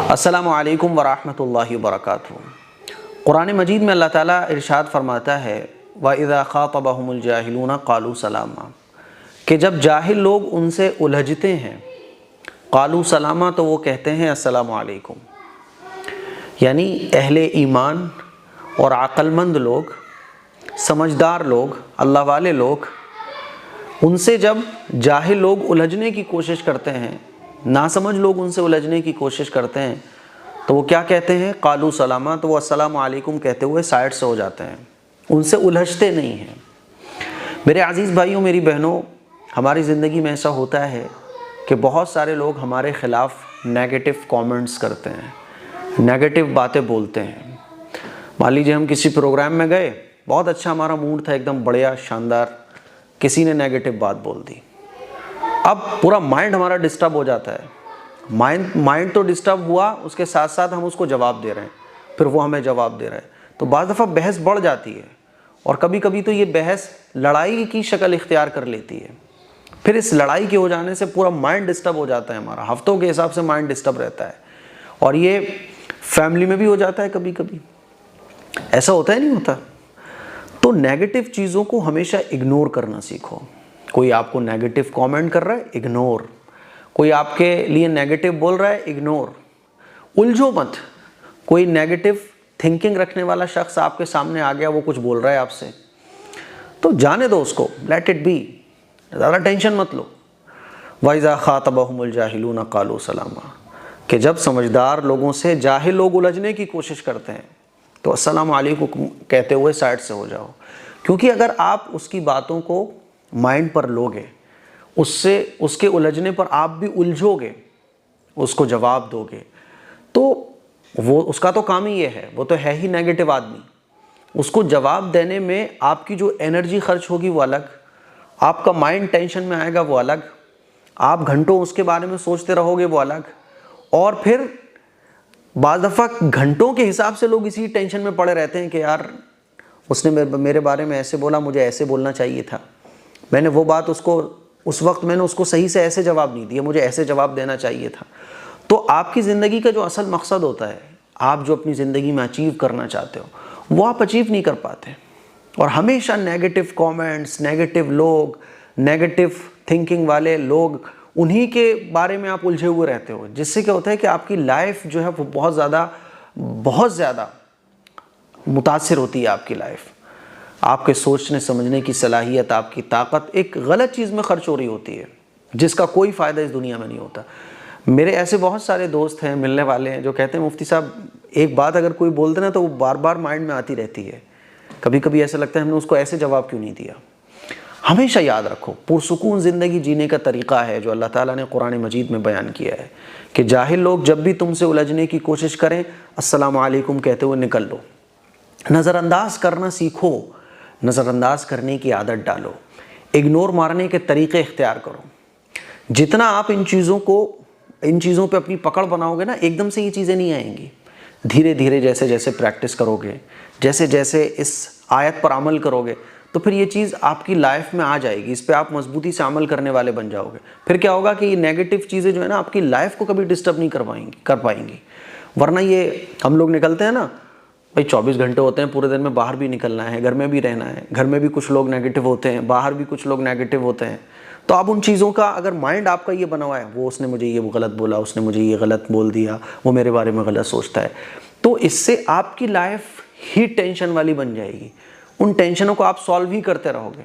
अस्सलामु अलैकुम वरहमतुल्लाहि वबरकातुहू। कुरान मजीद में अल्लाह ताला इरशाद फरमाता है व इज़ा ख़ातबहुमुल जाहिलून क़ालू सलामा, कि जब जाहिल लोग उनसे उलझते हैं क़ालू सलामा, तो वो कहते हैं अस्सलामु अलैकुम। यानी अहले ईमान और अक़लमंद लोग, समझदार लोग, अल्लाह वाले लोग, उनसे जब जाहिल लोग उलझने की कोशिश करते हैं, नासमझ लोग उनसे उलझने की कोशिश करते हैं, तो वो क्या कहते हैं? क़ालू सलामा, तो वो अस्सलामु अलैकुम कहते हुए साइड से हो जाते हैं, उनसे उलझते नहीं हैं। मेरे अज़ीज़ भाइयों, मेरी बहनों, हमारी ज़िंदगी में ऐसा होता है कि बहुत सारे लोग हमारे ख़िलाफ़ नेगेटिव कमेंट्स करते हैं, नेगेटिव बातें बोलते हैं। मान लीजिए हम किसी प्रोग्राम में गए, बहुत अच्छा हमारा मूड था, एकदम बढ़िया शानदार, किसी ने नेगेटिव बात बोल दी। अब पूरा माइंड हमारा डिस्टर्ब हो जाता है। माइंड तो डिस्टर्ब हुआ, उसके साथ साथ हम उसको जवाब दे रहे हैं, फिर वो हमें जवाब दे रहा है, तो बाज़ दफ़ा बहस बढ़ जाती है और कभी कभी तो ये बहस लड़ाई की शक्ल इख्तियार कर लेती है। फिर इस लड़ाई के हो जाने से पूरा माइंड डिस्टर्ब हो जाता है, हमारा हफ्तों के हिसाब से माइंड डिस्टर्ब रहता है। और ये फैमिली में भी हो जाता है, कभी कभी ऐसा होता है, नहीं होता? तो नेगेटिव चीज़ों को हमेशा इग्नोर करना सीखो। कोई आपको नेगेटिव कमेंट कर रहा है, इग्नोर। कोई आपके लिए नेगेटिव बोल रहा है, इग्नोर। उलझो मत। कोई नेगेटिव थिंकिंग रखने वाला शख्स आपके सामने आ गया, वो कुछ बोल रहा है आपसे, तो जाने दो उसको, लेट इट बी, ज़्यादा टेंशन मत लो। वइज़ा ख़ातबहुमुल जाहिलून क़ालू सलामा, कि जब समझदार लोगों से जाहिल लोग उलझने की कोशिश करते हैं तो अस्सलामु अलैकुम कहते हुए साइड से हो जाओ। क्योंकि अगर आप उसकी बातों को माइंड पर लोगे, उससे उसके उलझने पर आप भी उलझोगे, उसको जवाब दोगे, तो वो उसका तो काम ही ये है, वो तो है ही नेगेटिव आदमी। उसको जवाब देने में आपकी जो एनर्जी खर्च होगी वो अलग, आपका माइंड टेंशन में आएगा वो अलग, आप घंटों उसके बारे में सोचते रहोगे वो अलग। और फिर बाज़ दफ़ा घंटों के हिसाब से लोग इसी टेंशन में पड़े रहते हैं कि यार उसने मेरे बारे में ऐसे बोला, मुझे ऐसे बोलना चाहिए था, मैंने वो बात उसको उस वक्त मैंने उसको सही से ऐसे जवाब नहीं दिया, मुझे ऐसे जवाब देना चाहिए था। तो आपकी ज़िंदगी का जो असल मकसद होता है, आप जो अपनी ज़िंदगी में अचीव करना चाहते हो, वो आप अचीव नहीं कर पाते। और हमेशा नेगेटिव कमेंट्स, नेगेटिव लोग, नेगेटिव थिंकिंग वाले लोग, उन्हीं के बारे में आप उलझे हुए रहते हो, जिससे क्या होता है कि आपकी लाइफ जो है वो बहुत ज़्यादा मुतासिर होती है। आपकी लाइफ, आपके सोचने समझने की सलाहियत, आपकी ताकत एक गलत चीज़ में खर्च हो रही होती है, जिसका कोई फ़ायदा इस दुनिया में नहीं होता। मेरे ऐसे बहुत सारे दोस्त हैं, मिलने वाले हैं, जो कहते हैं मुफ्ती साहब, एक बात अगर कोई बोलते ना तो वो बार बार माइंड में आती रहती है। कभी कभी ऐसा लगता है हमने उसको ऐसे जवाब क्यों नहीं दिया। हमेशा याद रखो, पुरसुकून ज़िंदगी जीने का तरीक़ा है जो अल्लाह ताला ने कुरान मजीद में बयान किया है कि जाहिल लोग जब भी तुमसे उलझने की कोशिश करें, अस्सलामु अलैकुम कहते हुए निकल लो। नज़रअंदाज करना सीखो, नज़रअंदाज करने की आदत डालो, इग्नोर मारने के तरीक़े इख्तियार करो। जितना आप इन चीज़ों पे अपनी पकड़ बनाओगे ना, एकदम से ये चीज़ें नहीं आएंगी। धीरे धीरे जैसे जैसे प्रैक्टिस करोगे, जैसे जैसे इस आयत पर अमल करोगे, तो फिर ये चीज़ आपकी लाइफ में आ जाएगी, इस पर आप मजबूती से अमल करने वाले बन जाओगे। फिर क्या होगा कि ये नेगेटिव चीज़ें जो है ना, आपकी लाइफ को कभी डिस्टर्ब नहीं कर पाएंगी। वरना ये हम लोग निकलते हैं ना भाई, 24 घंटे होते हैं पूरे दिन में, बाहर भी निकलना है, घर में भी रहना है, घर में भी कुछ लोग नेगेटिव होते हैं, बाहर भी कुछ लोग नेगेटिव होते हैं। तो आप उन चीज़ों का अगर माइंड आपका ये बना हुआ है, वो उसने मुझे ये गलत बोला, उसने मुझे ये गलत बोल दिया, वो मेरे बारे में गलत सोचता है, तो इससे आपकी लाइफ ही टेंशन वाली बन जाएगी। उन टेंशनों को आप सॉल्व ही करते रहोगे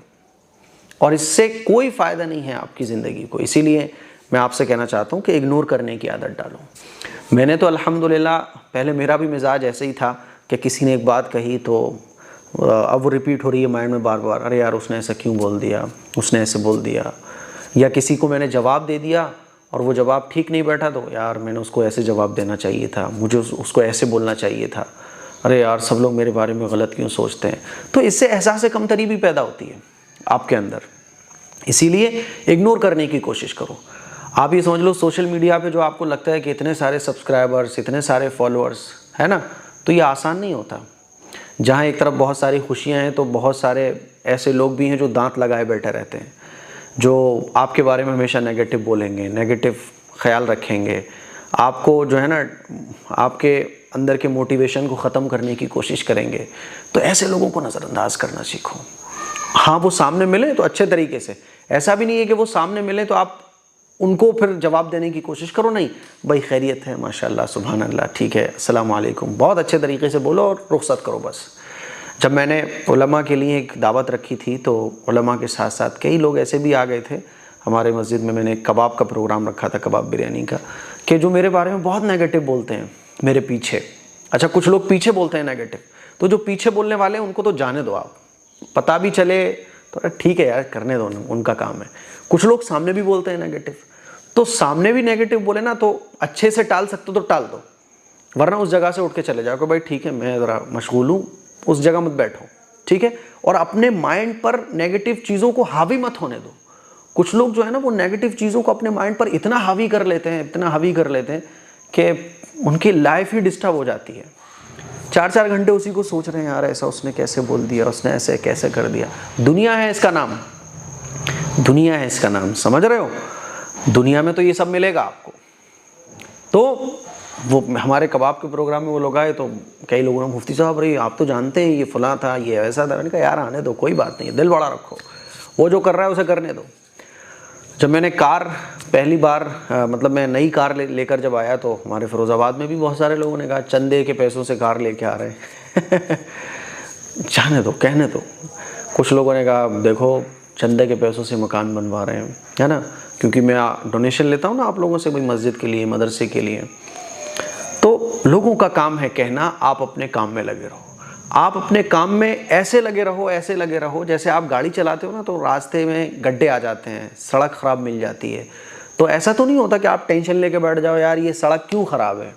और इससे कोई फ़ायदा नहीं है आपकी ज़िंदगी को। इसीलिए मैं आपसे कहना चाहता हूँ कि इग्नोर करने की आदत डालो। मैंने तो अल्हम्दुलिल्लाह, पहले मेरा भी मिजाज ऐसे ही था कि किसी ने एक बात कही तो अब वो रिपीट हो रही है माइंड में बार बार, अरे यार उसने ऐसा क्यों बोल दिया, उसने ऐसे बोल दिया। या किसी को मैंने जवाब दे दिया और वो जवाब ठीक नहीं बैठा, तो यार मैंने उसको ऐसे जवाब देना चाहिए था, मुझे उसको ऐसे बोलना चाहिए था, अरे यार सब लोग मेरे बारे में गलत क्यों सोचते हैं। तो इससे एहसास कमतरी भी पैदा होती है आपके अंदर। इसीलिए इग्नोर करने की कोशिश करो। आप ये समझ लो, सोशल मीडिया पे जो आपको लगता है कि इतने सारे सब्सक्राइबर्स, इतने सारे फॉलोअर्स है ना, तो ये आसान नहीं होता। जहाँ एक तरफ बहुत सारी खुशियाँ हैं, तो बहुत सारे ऐसे लोग भी हैं जो दांत लगाए बैठे रहते हैं, जो आपके बारे में हमेशा नेगेटिव बोलेंगे, नेगेटिव ख्याल रखेंगे, आपको जो है ना आपके अंदर के मोटिवेशन को ख़त्म करने की कोशिश करेंगे, तो ऐसे लोगों को नज़रअंदाज करना सीखो। हाँ, वो सामने मिले तो अच्छे तरीके से, ऐसा भी नहीं है कि वो सामने मिले तो आप उनको फिर जवाब देने की कोशिश करो, नहीं भाई खैरियत है, माशाल्लाह, सुभान अल्लाह, ठीक है, अस्सलाम वालेकुम, बहुत अच्छे तरीके से बोलो और रुखसत करो बस। जब मैंने उलमा के लिए एक दावत रखी थी तो उलमा के साथ साथ कई लोग ऐसे भी आ गए थे हमारे मस्जिद में। मैंने कबाब का प्रोग्राम रखा था, कबाब बिरयानी का, कि जो मेरे बारे में बहुत नेगेटिव बोलते हैं मेरे पीछे। अच्छा, कुछ लोग पीछे बोलते हैं नेगेटिव, तो जो पीछे बोलने वाले हैं उनको तो जाने दो आप, पता भी चले तो ठीक है यार, करने दो, उनका काम है। कुछ लोग सामने भी बोलते हैं नेगेटिव, तो सामने भी नेगेटिव बोले ना तो अच्छे से टाल सकते तो टाल दो, वरना उस जगह से उठ के चले जाओ कि भाई ठीक है, मैं ज़रा मशगूल हूँ, उस जगह मत बैठो, ठीक है। और अपने माइंड पर नेगेटिव चीज़ों को हावी मत होने दो। कुछ लोग जो है ना वो नेगेटिव चीज़ों को अपने माइंड पर इतना हावी कर लेते हैं, इतना हावी कर लेते हैं कि उनकी लाइफ ही डिस्टर्ब हो जाती है। 4-4 घंटे उसी को सोच रहे हैं, यार ऐसा उसने कैसे बोल दिया, उसने ऐसे कैसे कर दिया। दुनिया है इसका नाम, दुनिया है इसका नाम, समझ रहे हो? दुनिया में तो ये सब मिलेगा आपको। तो वो हमारे कबाब के प्रोग्राम में वो लोग आए तो कई लोगों ने, मुफ्ती साहब रही आप तो जानते हैं ये फलां था, ये ऐसा था। मैंने कहा यार आने दो, कोई बात नहीं, दिल बड़ा रखो, वो जो कर रहा है उसे करने दो। जब मैंने कार पहली बार मतलब मैं नई कार लेकर जब आया तो हमारे फिरोज़ाबाद में भी बहुत सारे लोगों ने कहा चंदे के पैसों से कार लेके आ रहे हैं। जाने दो, कहने दो। कुछ लोगों ने कहा देखो चंदे के पैसों से मकान बनवा रहे हैं, है ना, क्योंकि मैं डोनेशन लेता हूँ ना आप लोगों से, भाई मस्जिद के लिए, मदरसे के लिए। तो लोगों का काम है कहना, आप अपने काम में लगे रहो। आप अपने काम में ऐसे लगे रहो, ऐसे लगे रहो जैसे आप गाड़ी चलाते हो ना तो रास्ते में गड्ढे आ जाते हैं, सड़क ख़राब मिल जाती है, तो ऐसा तो नहीं होता कि आप टेंशन लेके बैठ जाओ यार ये सड़क क्यों ख़राब है।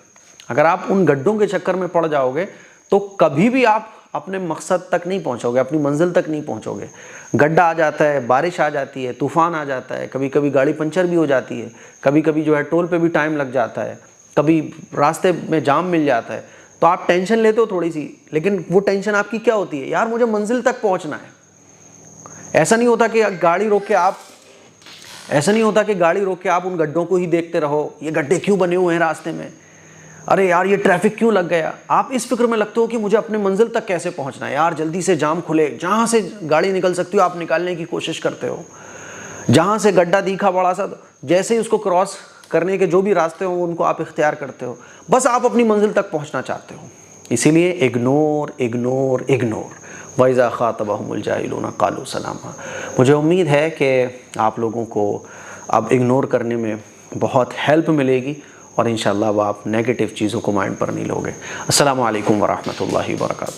अगर आप उन गड्ढों के चक्कर में पड़ जाओगे तो कभी भी आप अपने मकसद तक नहीं पहुंचोगे, अपनी मंजिल तक नहीं पहुंचोगे। गड्ढा आ जाता है, बारिश आ जाती है, तूफ़ान आ जाता है, कभी कभी गाड़ी पंचर भी हो जाती है, कभी कभी जो है टोल पे भी टाइम लग जाता है, कभी रास्ते में जाम मिल जाता है। तो आप टेंशन लेते हो थोड़ी सी, लेकिन वो टेंशन आपकी क्या होती है, यार मुझे मंजिल तक पहुंचना है। ऐसा नहीं होता कि गाड़ी रोक के आप उन गड्ढों को ही देखते रहो, ये गड्ढे क्यों बने हुए हैं रास्ते में, अरे यार ये ट्रैफिक क्यों लग गया। आप इस फिक्र में लगते हो कि मुझे अपने मंजिल तक कैसे पहुंचना है, यार जल्दी से जाम खुले, जहां से गाड़ी निकल सकती हो आप निकालने की कोशिश करते हो। जहां से गड्ढा दिखा बड़ा सा, जैसे ही उसको क्रॉस करने के जो भी रास्ते हों उनको आप इख्तियार करते हो, बस आप अपनी मंजिल तक पहुंचना चाहते हो। इसीलिए इग्नोर इग्नोर इग्नोर, वइज़ा ख़ातबहुमुल जाहिलूना क़ालू सलामा। मुझे उम्मीद है कि आप लोगों को अब इग्नोर करने में बहुत हेल्प मिलेगी और इंशाअल्लाह अब आप नेगेटिव चीज़ों को माइंड पर नहीं लोगे। अस्सलामु अलैकुम वरहमतुल्लाहि वबरकातुहू।